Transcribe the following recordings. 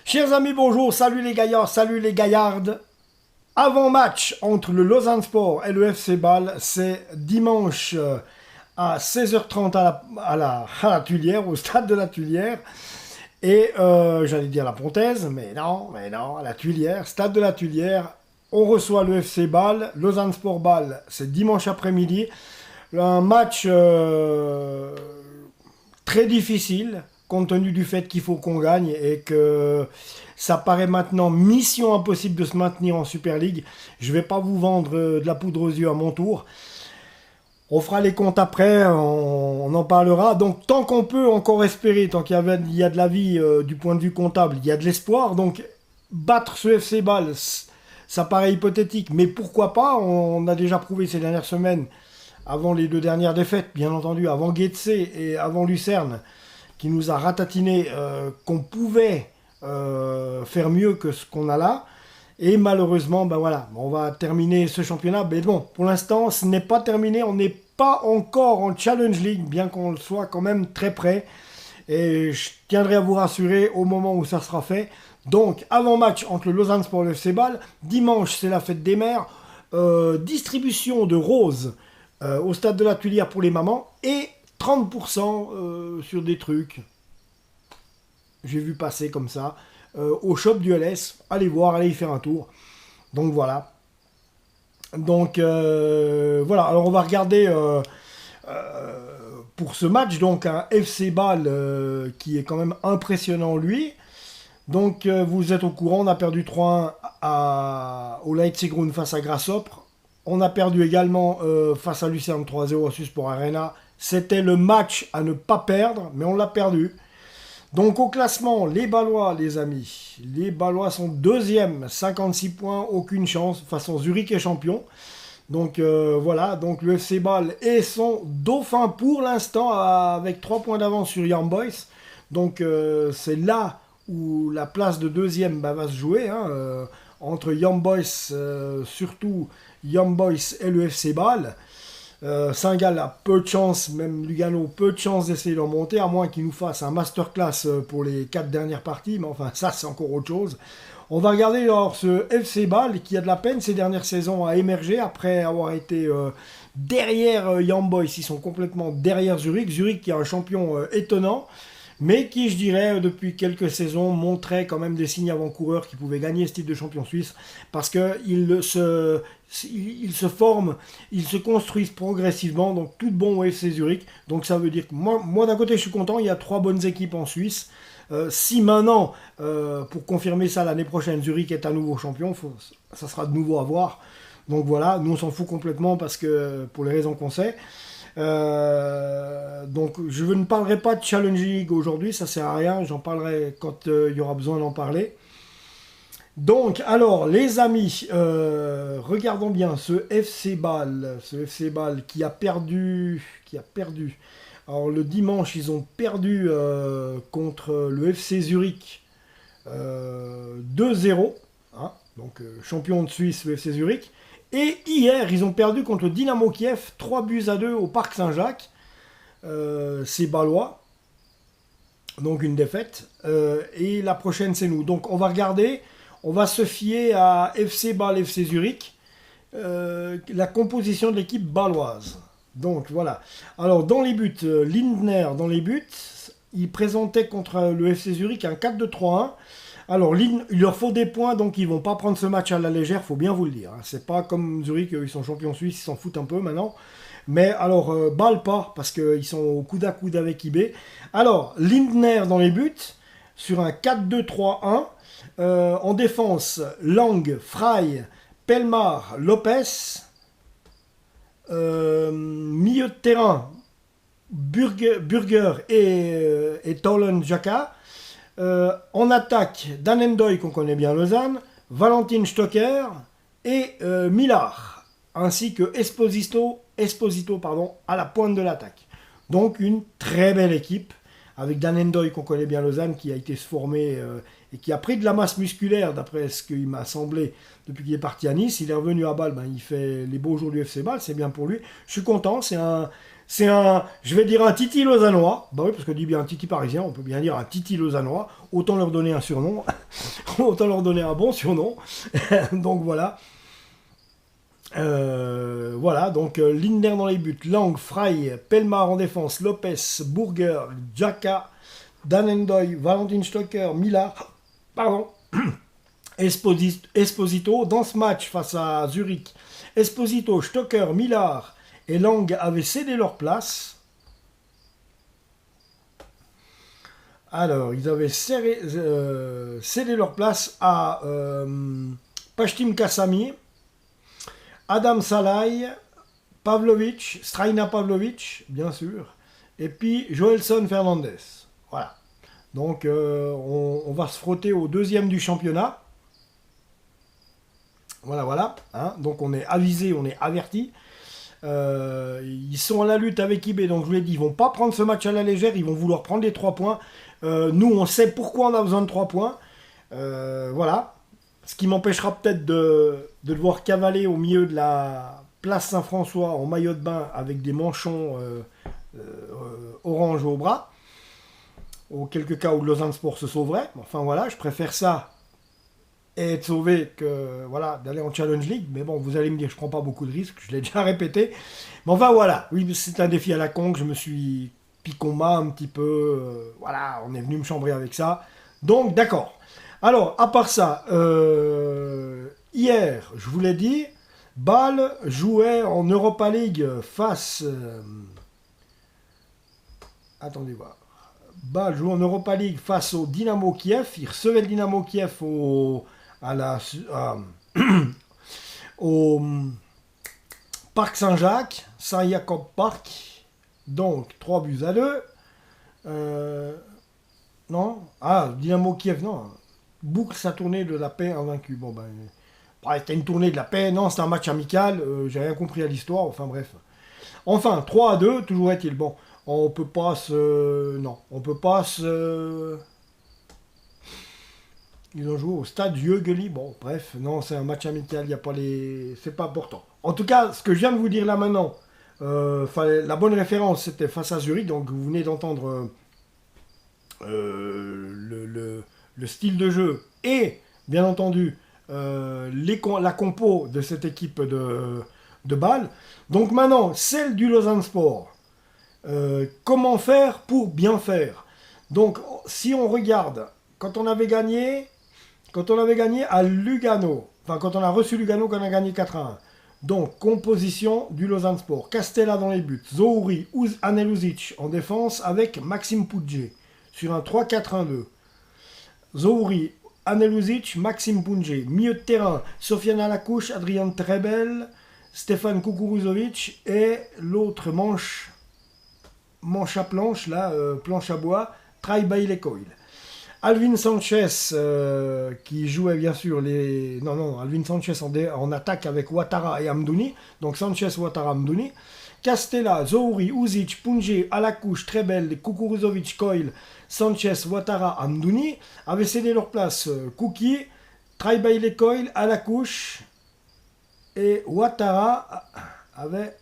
Chers amis, bonjour, salut les gaillards, salut les gaillardes. Avant-match entre le Lausanne Sport et le FC Bâle, c'est dimanche à 16h30 à la Tuilière, au stade de la Tuilière. Et j'allais dire la Pontaise, mais non, à la Tuilière, stade de la Tuilière. On reçoit le FC Bâle, Lausanne Sport Bâle, c'est dimanche après-midi. Un match très difficile, compte tenu du fait qu'il faut qu'on gagne et que ça paraît maintenant mission impossible de se maintenir en Super League. Je ne vais pas vous vendre de la poudre aux yeux à mon tour. On fera les comptes après, on en parlera. Donc tant qu'on peut encore espérer, tant qu'il y a de la vie du point de vue comptable, il y a de l'espoir. Donc battre ce FC Bâle, ça paraît hypothétique, mais pourquoi pas? On a déjà prouvé ces dernières semaines, avant les deux dernières défaites, bien entendu, avant Getse et avant Lucerne, qui nous a ratatiné qu'on pouvait faire mieux que ce qu'on a là. Et malheureusement, ben voilà, on va terminer ce championnat. Mais bon, pour l'instant, ce n'est pas terminé. On n'est pas encore en Challenge League, bien qu'on le soit quand même très près. Et je tiendrai à vous rassurer au moment où ça sera fait. Donc, avant-match entre le Lausanne Sport et le FC Bâle. Dimanche, c'est la fête des mères. Distribution de roses au stade de la Tuilière pour les mamans. Et 30% sur des trucs. J'ai vu passer comme ça. Au shop du LS. Allez voir, allez y faire un tour. Donc voilà. Donc voilà. Alors on va regarder pour ce match. Donc un FC Bâle qui est quand même impressionnant lui. Donc vous êtes au courant. On a perdu 3-1 au Leipzigrund face à Grasshopper. On a perdu également face à Lucerne 3-0 au Sport Arena. C'était le match à ne pas perdre, mais on l'a perdu. Donc au classement, les Bâlois, les amis, les Bâlois sont deuxième, 56 points, aucune chance. De toute façon, Zurich est champion. Donc voilà, donc le FC Bâle est son dauphin pour l'instant, avec 3 points d'avance sur Young Boys. Donc c'est là où la place de deuxième va se jouer, entre Young Boys, surtout Young Boys et le FC Bâle. Saint-Gall a peu de chance, même Lugano, peu de chance d'essayer de remonter, à moins qu'il nous fasse un masterclass pour les 4 dernières parties, mais enfin ça c'est encore autre chose. On va regarder alors ce FC Bâle qui a de la peine ces dernières saisons à émerger après avoir été derrière Young Boys. Ils sont complètement derrière Zurich. Zurich qui est un champion étonnant, mais qui, je dirais, depuis quelques saisons, montrait quand même des signes avant-coureurs qui pouvaient gagner ce titre de champion suisse, parce qu'ils se forment, ils se construisent progressivement, donc tout bon au FC Zurich. Donc ça veut dire que moi d'un côté je suis content, il y a 3 bonnes équipes en Suisse. Si maintenant, pour confirmer ça l'année prochaine, Zurich est à nouveau champion, ça sera de nouveau à voir. Donc voilà, nous on s'en fout complètement parce que pour les raisons qu'on sait. Donc je ne parlerai pas de Challenge League aujourd'hui, ça sert à rien, j'en parlerai quand il y aura besoin d'en parler. Donc alors les amis, regardons bien ce FC Bâle qui a perdu. Alors le dimanche ils ont perdu contre le FC Zurich 2-0, donc champion de Suisse le FC Zurich. Et hier, ils ont perdu contre le Dynamo Kiev, 3-2 au Parc Saint-Jacques. C'est Bâlois. Donc une défaite. Et la prochaine, c'est nous. Donc on va regarder. On va se fier à FC Bâle, FC Zurich. La composition de l'équipe bâloise. Donc voilà. Alors dans les buts, Lindner dans les buts. Il présentait contre le FC Zurich un 4-2-3-1. Alors, il leur faut des points, donc ils ne vont pas prendre ce match à la légère, faut bien vous le dire. C'est pas comme Zurich, ils sont champions suisses, ils s'en foutent un peu maintenant. Mais alors, Bâle pas, parce qu'ils sont au coude à coude avec IB. Alors, Lindner dans les buts, sur un 4-2-3-1. En défense, Lang, Frey, Pelmar, Lopez. Milieu de terrain, Burger et Tolen Jaka. En attaque, Danendoy qu'on connaît bien à Lausanne, Valentin Stocker et Millard, ainsi que Esposito à la pointe de l'attaque. Donc une très belle équipe, avec Danendoy qu'on connaît bien à Lausanne, qui a été formé et qui a pris de la masse musculaire, d'après ce qu'il m'a semblé, depuis qu'il est parti à Nice. Il est revenu à Bâle, il fait les beaux jours du FC Bâle, c'est bien pour lui. Je suis content, C'est un, je vais dire un Titi lausannois. Bah oui, parce que dit bien un Titi parisien, on peut bien dire un Titi lausannois. Autant leur donner un surnom, autant leur donner un bon surnom. Donc voilà. Voilà, donc Linder dans les buts, Lang, Frey, Pelmar en défense, Lopez, Burger, Jaka, Danendoy, Valentin Stocker, Millar, pardon, Esposito. Dans ce match face à Zurich, Esposito, Stocker, Millar et Lang avaient cédé leur place. Alors, ils avaient cédé leur place à Pashtim Kassami, Adam Salai, Pavlovic, Straina Pavlovic, bien sûr, et puis Joelson Fernandez. Voilà. Donc, on va se frotter au deuxième du championnat. Voilà, voilà. Hein. Donc, on est avisé, on est averti. Ils sont à la lutte avec IB, donc je vous l'ai dit, ils vont pas prendre ce match à la légère, ils vont vouloir prendre les 3 points. Nous, on sait pourquoi on a besoin de 3 points. Voilà. Ce qui m'empêchera peut-être de devoir cavaler au milieu de la place Saint-François en maillot de bain avec des manchons orange au bras. Au quelques cas où le Lausanne Sport se sauverait. Enfin voilà, je préfère ça et être sauvé que voilà, d'aller en Challenge League. Mais bon, vous allez me dire, je prends pas beaucoup de risques, je l'ai déjà répété. Mais enfin voilà, oui, c'est un défi à la con que je me suis picomba un petit peu. Voilà, on est venu me chambrer avec ça. Donc d'accord. Alors, à part ça, hier, je vous l'ai dit, Bâle jouait en Europa League face... attendez voir. Bâle jouait en Europa League face au Dynamo Kiev. Il recevait le Dynamo Kiev au Parc Saint-Jacques, Saint-Jacob Park. Donc, 3-2. Non. Ah, Dynamo Kiev, non. Boucle sa tournée de la paix invaincu. Bon, ben, c'était une tournée de la paix, non, c'était un match amical, j'ai rien compris à l'histoire, enfin bref. Enfin, 3-2, toujours est-il. Bon, on peut pas se... Non, on peut pas se... Ils ont joué au stade Jögeli, bon, bref, non, c'est un match amical, il n'y a pas les... C'est pas important. En tout cas, ce que je viens de vous dire là maintenant, la bonne référence, c'était face à Zurich, donc vous venez d'entendre le style de jeu et, bien entendu, la compo de cette équipe de Bâle. Donc maintenant, celle du Lausanne Sport. Comment faire pour bien faire? Donc, si on regarde, quand on avait gagné à Lugano, enfin quand on a reçu Lugano, quand on a gagné 4-1. Donc, composition du Lausanne Sport. Castella dans les buts, Zouri, Anelusic en défense avec Maxime Pudje sur un 3-4-1-2. Zouri, Anelusic, Maxime Pudje. Milieu de terrain, Sofiane Alakouche, Adrian Trebel, Stéphane Kukuruzovic et l'autre manche à planche, là, planche à bois, Trai Baile Coil. Alvin Sanchez, qui jouait bien sûr les... Non, Alvin Sanchez en attaque avec Ouattara et Amdouni. Donc Sanchez, Ouattara, Amdouni. Castella, Zouri, Uzic, Pudje, Alakouche, Trebel, Kukuruzovic, Coil, Sanchez, Ouattara, Amdouni avaient cédé leur place. Kouki, Trai Baile Coil, Alakouche et Ouattara avaient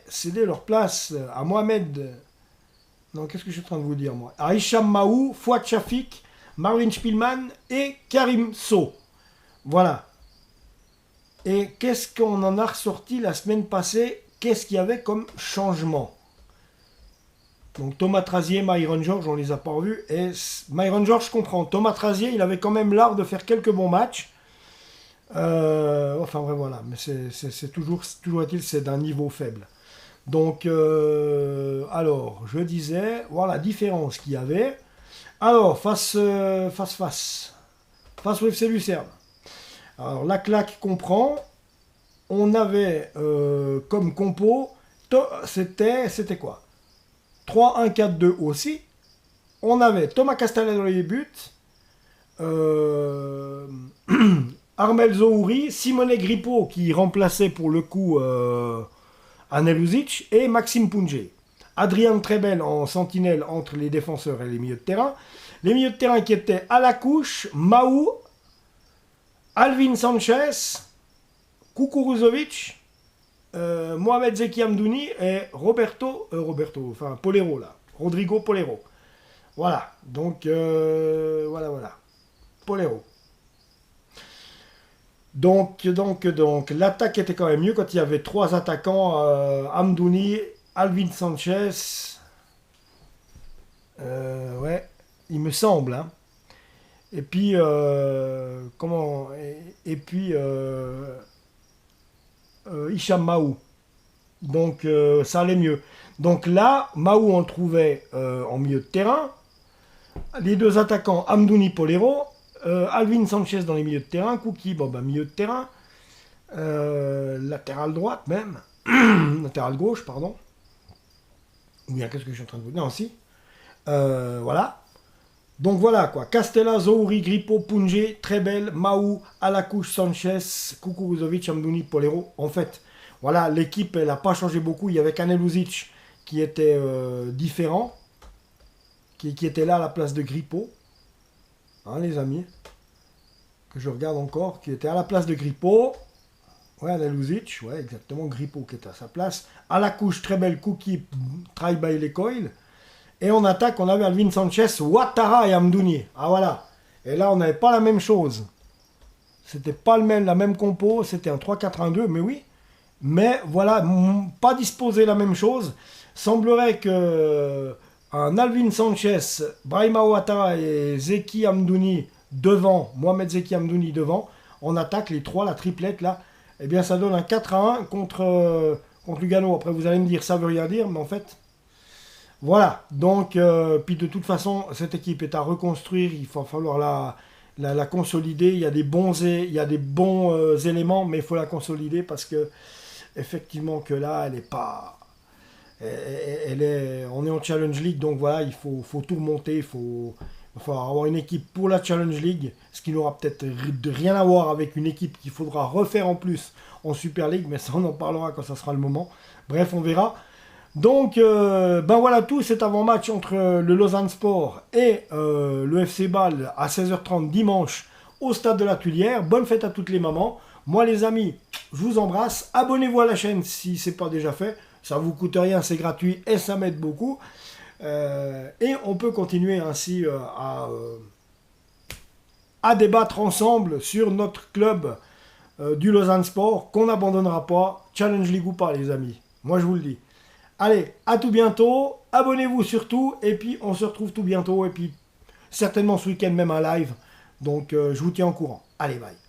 cédé leur place à Mohamed. Non, qu'est-ce que je suis en train de vous dire, moi? À Hicham Mahou, Fouad Chafik, Marvin Spielmann et Karim So. Voilà. Et qu'est-ce qu'on en a ressorti la semaine passée? Qu'est-ce qu'il y avait comme changement? Donc Thomas Trazier, Myron George, on les a pas revus. Et Myron George, je comprends. Thomas Trazier, il avait quand même l'art de faire quelques bons matchs. Enfin, bref, voilà. Mais c'est toujours est-il, c'est d'un niveau faible. Donc, alors, je disais, voilà la différence qu'il y avait. Alors, face au FC Lucerne. Alors, la claque comprend. On avait comme compo, c'était quoi? 3-1-4-2 aussi. On avait Thomas Castella dans les buts. Armel Zouri, Simone Grippo qui remplaçait pour le coup Anelusic et Maxime Pudje. Adrien Trebel en sentinelle entre les défenseurs et les milieux de terrain. Les milieux de terrain qui étaient Alakouche, Mahou, Alvin Sanchez, Kukuruzovic Mohamed Zeki Amdouni et Polero là, Rodrigo Polero. Voilà, donc voilà, Polero. Donc, l'attaque était quand même mieux quand il y avait trois attaquants, Amdouni, Alvin Sanchez, ouais, il me semble, hein. Et puis, Hicham Mahou. Donc, ça allait mieux. Donc là, Mahou, on le trouvait en milieu de terrain. Les deux attaquants, Amdouni, Polero. Alvin Sanchez dans les milieux de terrain. Kouki, milieu de terrain. Latéral droite même. Latéral gauche, pardon. Ou bien, qu'est-ce que je suis en train de vous dire? Non, si. Voilà. Donc voilà quoi, Castella, Zouri, Grippo, Punje, Trebel, Mahou, Alakouche, Sanchez, Kukuruzovic, Amdouni, Polero. En fait, voilà, l'équipe elle n'a pas changé beaucoup. Il y avait Kaneluzic qui était différent, qui était là à la place de Grippo, hein, les amis, que je regarde encore, qui était à la place de Grippo. Ouais, Kaneluzic, ouais, exactement, Grippo qui était à sa place. Alakouche, Trebel, Kuki, Traïba et Lecoil. Et en attaque, on avait Alvin Sanchez, Ouattara et Amdouni. Ah voilà. Et là, on n'avait pas la même chose. C'était pas la même compo, c'était un 3-4-1-2, mais oui. Mais voilà, pas disposé la même chose. Semblerait que un Alvin Sanchez, Brahima Ouattara et Zeki Amdouni devant, Mohamed Zeki Amdouni devant, en attaque, les trois, la triplette là, eh bien ça donne un 4-1 contre Lugano. Après, vous allez me dire, ça veut rien dire, mais en fait... Voilà, donc, puis de toute façon, cette équipe est à reconstruire, il va falloir la consolider, il y a des bons éléments, mais il faut la consolider parce que, effectivement, que là, elle est pas... on est en Challenge League, donc voilà, il faut tout remonter, il faut avoir une équipe pour la Challenge League, ce qui n'aura peut-être rien à voir avec une équipe qu'il faudra refaire en plus en Super League, mais ça on en parlera quand ça sera le moment. Bref, on verra. Donc, voilà tout cet avant-match entre le Lausanne Sport et le FC Bâle à 16h30 dimanche au stade de la Tuilière. Bonne fête à toutes les mamans. Moi, les amis, je vous embrasse. Abonnez-vous à la chaîne si ce n'est pas déjà fait. Ça ne vous coûte rien, c'est gratuit et ça m'aide beaucoup. Et on peut continuer ainsi à débattre ensemble sur notre club du Lausanne Sport qu'on n'abandonnera pas, Challenge League ou pas, les amis. Moi, je vous le dis. Allez, à tout bientôt, abonnez-vous surtout, et puis on se retrouve tout bientôt, et puis certainement ce week-end même un live, donc je vous tiens au courant. Allez, bye.